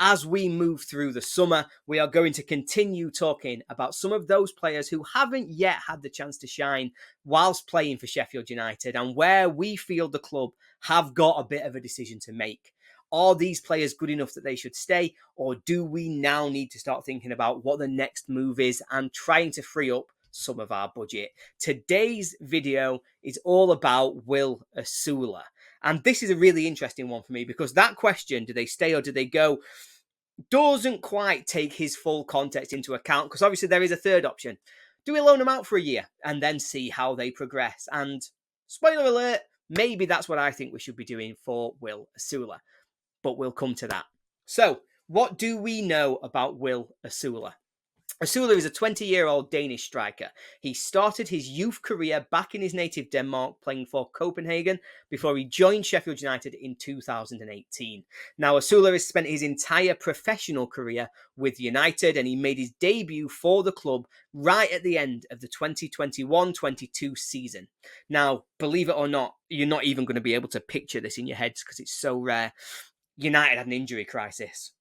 As we move through the summer, we are going to continue talking about some of those players who haven't yet had the chance to shine whilst playing for Sheffield United and where we feel the club have got a bit of a decision to make. Are these players good enough that they should stay, or do we now need to start thinking about what the next move is and trying to free up some of our budget? Today's video is all about Will Osula. And this is a really interesting one for me because that question, do they stay or do they go, doesn't quite take his full context into account, because obviously there is a third option. Do we loan them out for a year and then see how they progress? And spoiler alert, maybe that's what I think we should be doing for Will Osula. But we'll come to that. So, what do we know about Will Osula? Osula is a 20-year-old Danish striker. He started his youth career back in his native Denmark playing for Copenhagen before he joined Sheffield United in 2018. Now, Osula has spent his entire professional career with United, and he made his debut for the club right at the end of the 2021-22 season. Now, believe it or not, you're not even going to be able to picture this in your heads because it's so rare. United had an injury crisis.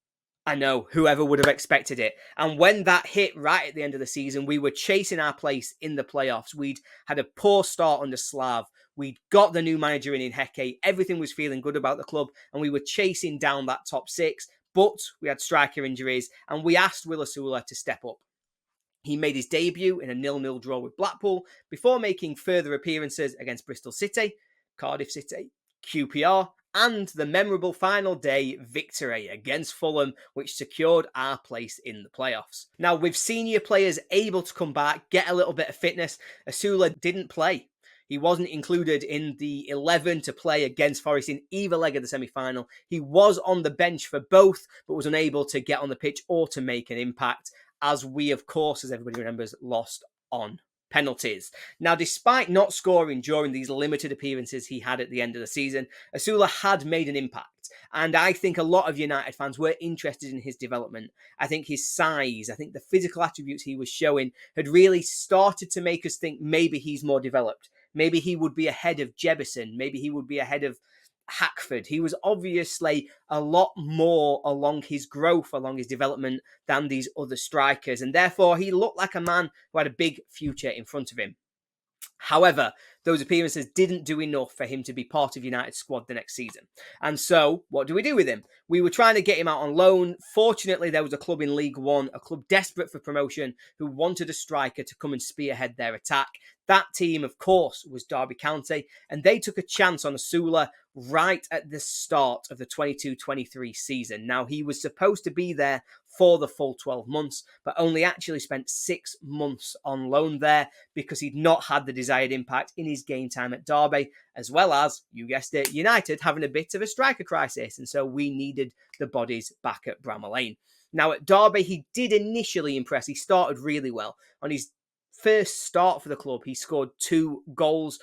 I know, whoever would have expected it. And when that hit right at the end of the season, we were chasing our place in the playoffs. We'd had a poor start under Slav. We'd got the new manager in 𝗍𝗂𝗂𝗂. Everything was feeling good about the club, and we were chasing down that top six. But we had striker injuries, and we asked Will Osula to step up. He made his debut in a 0-0 draw with Blackpool before making further appearances against Bristol City, Cardiff City, QPR, and the memorable final day victory against Fulham, which secured our place in the playoffs. Now, with senior players able to come back, get a little bit of fitness, Osula didn't play. He wasn't included in the 11 to play against Forest in either leg of the semi-final. He was on the bench for both, but was unable to get on the pitch or to make an impact, as we, of course, as everybody remembers, lost on penalties. Now, despite not scoring during these limited appearances he had at the end of the season, Osula had made an impact. And I think a lot of United fans were interested in his development. I think his size, I think the physical attributes he was showing had really started to make us think maybe he's more developed. Maybe he would be ahead of 𝗍𝗫𝗀. Maybe he would be ahead of Hackford. He was obviously a lot more along his growth, along his development than these other strikers, and therefore he looked like a man who had a big future in front of him. However, those appearances didn't do enough for him to be part of United's squad the next season. And so, what do we do with him? We were trying to get him out on loan. Fortunately, there was a club in League One, a club desperate for promotion, who wanted a striker to come and spearhead their attack. That team, of course, was 𝗣𝗿𝗀 County, and they took a chance on Osula right at the start of the 22-23 season. Now, he was supposed to be there for the full 12 months, but only actually spent 6 months on loan there because he'd not had the desired impact in his game time at Derby, as well as, you guessed it, United having a bit of a striker crisis, and so we needed the bodies back at Bramall Lane. Now, at Derby, he did initially impress. He started really well. On his first start for the club, he scored 2 goals,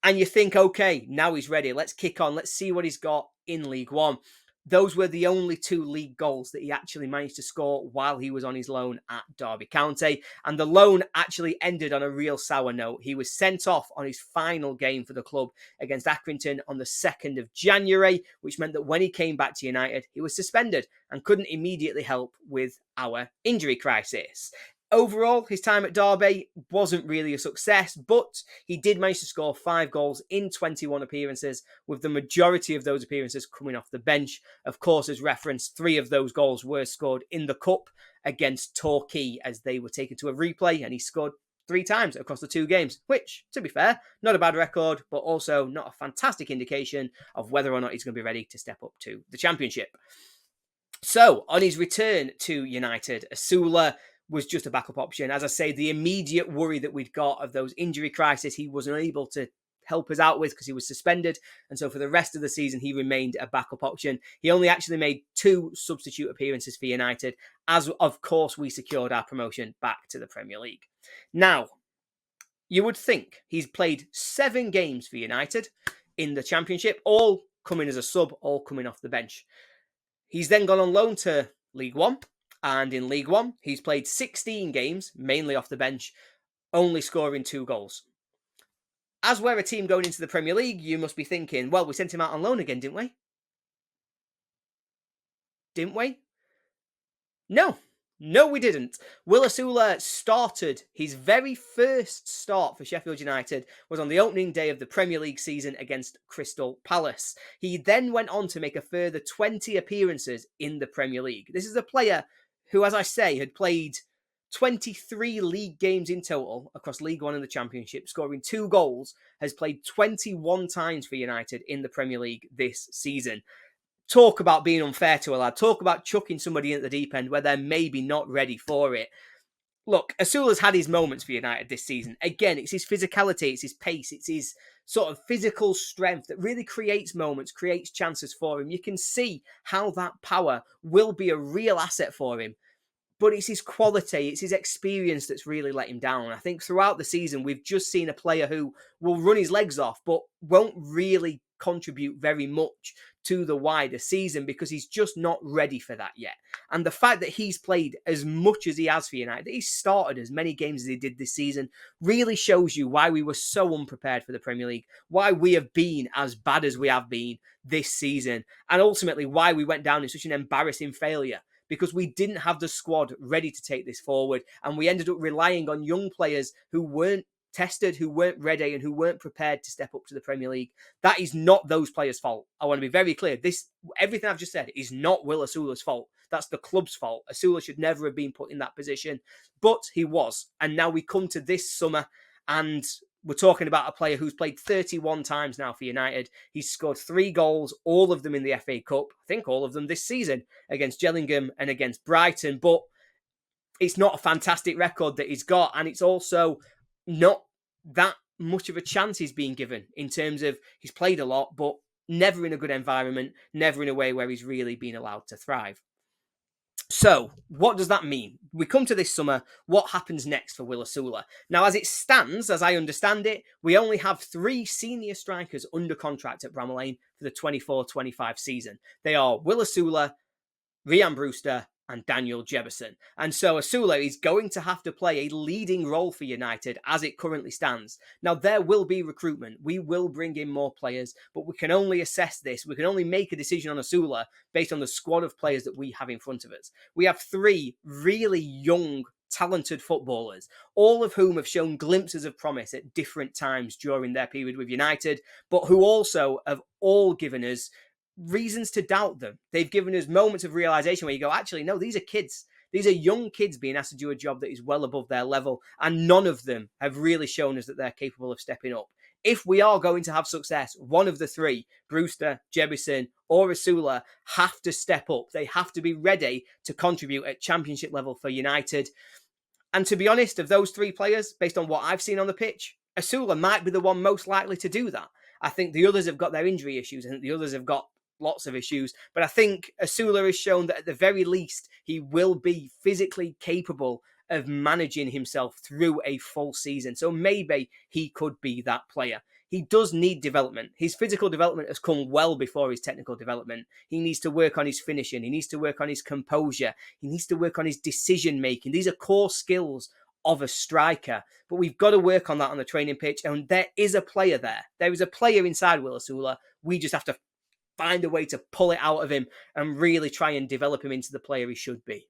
and you think, okay, now he's ready. Let's kick on. Let's see what he's got in League One. Those were the only 2 league goals that he actually managed to score while he was on his loan at 𝗣𝗍𝗀𝗀𝗏 County. And the loan actually ended on a real sour note. He was sent off on his final game for the club against Accrington on the 2nd of January, which meant that when he came back to United, he was suspended and couldn't immediately help with our injury crisis. Overall, his time at Derby wasn't really a success, but he did manage to score 5 goals in 21 appearances, with the majority of those appearances coming off the bench. Of course, as referenced, 3 of those goals were scored in the Cup against Torquay as they were taken to a replay, and he scored 3 times across the 2 games, which, to be fair, not a bad record, but also not a fantastic indication of whether or not he's going to be ready to step up to the Championship. So, on his return to United, Osula was just a backup option. As I say, the immediate worry that we'd got of those injury crises, he wasn't able to help us out with because he was suspended. And so for the rest of the season, he remained a backup option. He only actually made 2 substitute appearances for United, as of course we secured our promotion back to the Premier League. Now, you would think he's played 7 games for United in the Championship, all coming as a sub, all coming off the bench. He's then gone on loan to League One. And in League One, he's played 16 games, mainly off the bench, only scoring 2 goals. As we're a team going into the Premier League, you must be thinking, well, we sent him out on loan again, didn't we? Didn't we? No, we didn't. Will Osula started, his very first start for Sheffield United was on the opening day of the Premier League season against Crystal Palace. He then went on to make a further 20 appearances in the Premier League. This is a player who, as I say, had played 23 league games in total across League One and the Championship, scoring 2 goals, has played 21 times for United in the Premier League this season. Talk about being unfair to a lad. Talk about chucking somebody in at the deep end where they're maybe not ready for it. Look, Osula's had his moments for United this season. Again, it's his physicality, it's his pace, it's his sort of physical strength that really creates moments, creates chances for him. You can see how that power will be a real asset for him. But it's his quality, it's his experience that's really let him down. I think throughout the season, we've just seen a player who will run his legs off, but won't really contribute very much to the wider season because he's just not ready for that yet. And the fact that he's played as much as he has for United, that he's started as many games as he did this season, really shows you why we were so unprepared for the Premier League, why we have been as bad as we have been this season, and ultimately why we went down in such an embarrassing failure. Because we didn't have the squad ready to take this forward. And we ended up relying on young players who weren't tested, who weren't ready, and who weren't prepared to step up to the Premier League. That is not those players' fault. I want to be very clear. Everything I've just said is not Will Osula's fault. That's the club's fault. Osula should never have been put in that position. But he was. And now we come to this summer and we're talking about a player who's played 31 times now for United. He's scored 3 goals, all of them in the FA Cup. I think all of them this season against Gillingham and against Brighton. But it's not a fantastic record that he's got. And it's also not that much of a chance he's been given in terms of he's played a lot, but never in a good environment, never in a way where he's really been allowed to thrive. So, what does that mean? We come to this summer, what happens next for Will Osula? Now, as it stands, as I understand it, we only have 3 senior strikers under contract at Bramall Lane for the 24-25 season. They are Will Osula, Ryan Brewster, and Daniel Jefferson. And so Osula is going to have to play a leading role for United as it currently stands. Now, there will be recruitment. We will bring in more players, but we can only assess this. We can only make a decision on Osula based on the squad of players that we have in front of us. We have 3 really young, talented footballers, all of whom have shown glimpses of promise at different times during their period with United, but who also have all given us reasons to doubt them. They've given us moments of realization where you go, actually, no, these are kids. These are young kids being asked to do a job that is well above their level, and none of them have really shown us that they're capable of stepping up. If we are going to have success, one of the 3, Brewster, Jefferson, or Osula, have to step up. They have to be ready to contribute at championship level for United. And to be honest, of those 3 players, based on what I've seen on the pitch, Osula might be the one most likely to do that. I think the others have got their injury issues. I think the others have got lots of issues. But I think Osula has shown that at the very least, he will be physically capable of managing himself through a full season. So maybe he could be that player. He does need development. His physical development has come well before his technical development. He needs to work on his finishing. He needs to work on his composure. He needs to work on his decision making. These are core skills of a striker, but we've got to work on that on the training pitch. And there is a player there. There is a player inside Will Osula. We just have to find a way to pull it out of him and really try and develop him into the player he should be.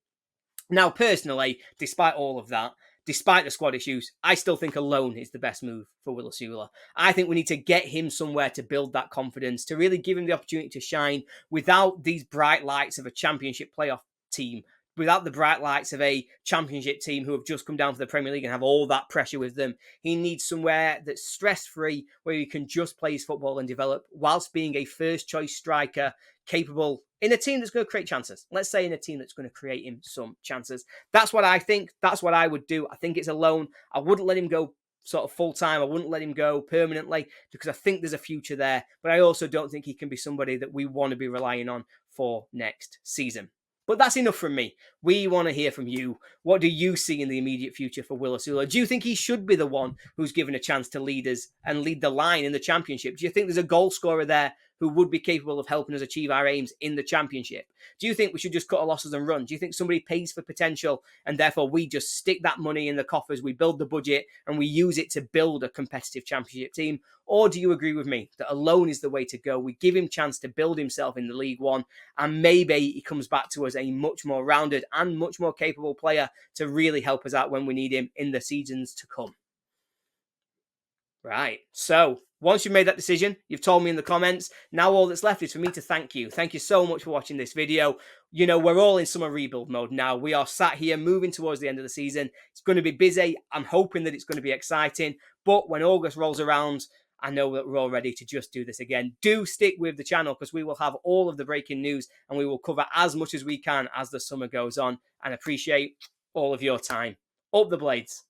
Now, personally, despite all of that, despite the squad issues, I still think a loan is the best move for Will Osula. I think we need to get him somewhere to build that confidence, to really give him the opportunity to shine without these bright lights of a championship playoff team, without the bright lights of a championship team who have just come down for the Premier League and have all that pressure with them. He needs somewhere that's stress-free, where he can just play his football and develop, whilst being a first-choice striker, capable in a team that's going to create chances. Let's say in a team that's going to create him some chances. That's what I think. That's what I would do. I think it's a loan. I wouldn't let him go sort of full-time. I wouldn't let him go permanently because I think there's a future there. But I also don't think he can be somebody that we want to be relying on for next season. But that's enough from me. We want to hear from you. What do you see in the immediate future for Will Osula? Do you think he should be the one who's given a chance to lead us and lead the line in the championship? Do you think there's a goal scorer there who would be capable of helping us achieve our aims in the Championship? Do you think we should just cut our losses and run? Do you think somebody pays for potential and therefore we just stick that money in the coffers, we build the budget and we use it to build a competitive Championship team? Or do you agree with me that a loan is the way to go? We give him a chance to build himself in the League One, and maybe he comes back to us a much more rounded and much more capable player to really help us out when we need him in the seasons to come. Right, so once you've made that decision, you've told me in the comments. Now all that's left is for me to thank you. Thank you so much for watching this video. You know, we're all in summer rebuild mode now. We are sat here moving towards the end of the season. It's going to be busy. I'm hoping that it's going to be exciting. But when August rolls around, I know that we're all ready to just do this again. Do stick with the channel because we will have all of the breaking news and we will cover as much as we can as the summer goes on, and appreciate all of your time. Up the Blades.